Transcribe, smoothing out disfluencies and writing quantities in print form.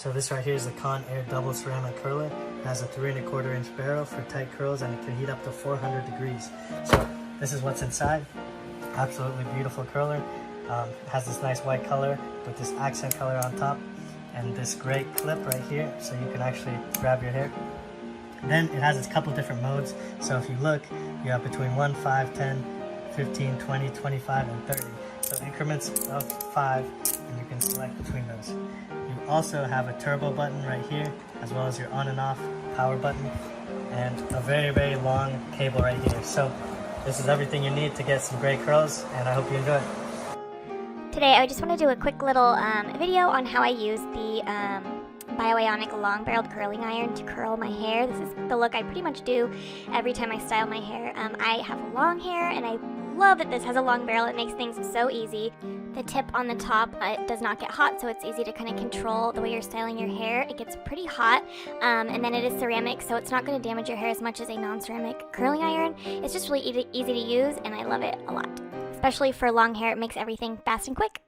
So this right here is the Conair double ceramic curler. It has a 3 1/4 inch barrel for tight curls, and it can heat up to 400 degrees. So this is what's inside. Absolutely beautiful curler. It has this nice white color with this accent color on top, and this great clip right here, so you can actually grab your hair. Then it has a couple different modes. So if you look, you have between 1, 5, 10, 15, 20, 25, and 30. So increments of 5, and you can select between those. You also have a turbo button right here, as well as your on and off power button, and a very, very long cable right here. So this is everything you need to get some great curls, and I hope you enjoy it. Today I just want to do a quick little video on how I use the Bioionic long-barreled curling iron to curl my hair. This is the look I pretty much do every time I style my hair. I have long hair, and I love that this has a long barrel. It makes things so easy. The tip on the top, it does not get hot, so it's easy to kind of control the way you're styling your hair. It gets pretty hot, and then it is ceramic, so it's not going to damage your hair as much as a non-ceramic curling iron. It's just really easy to use, and I love it a lot. Especially for long hair, it makes everything fast and quick.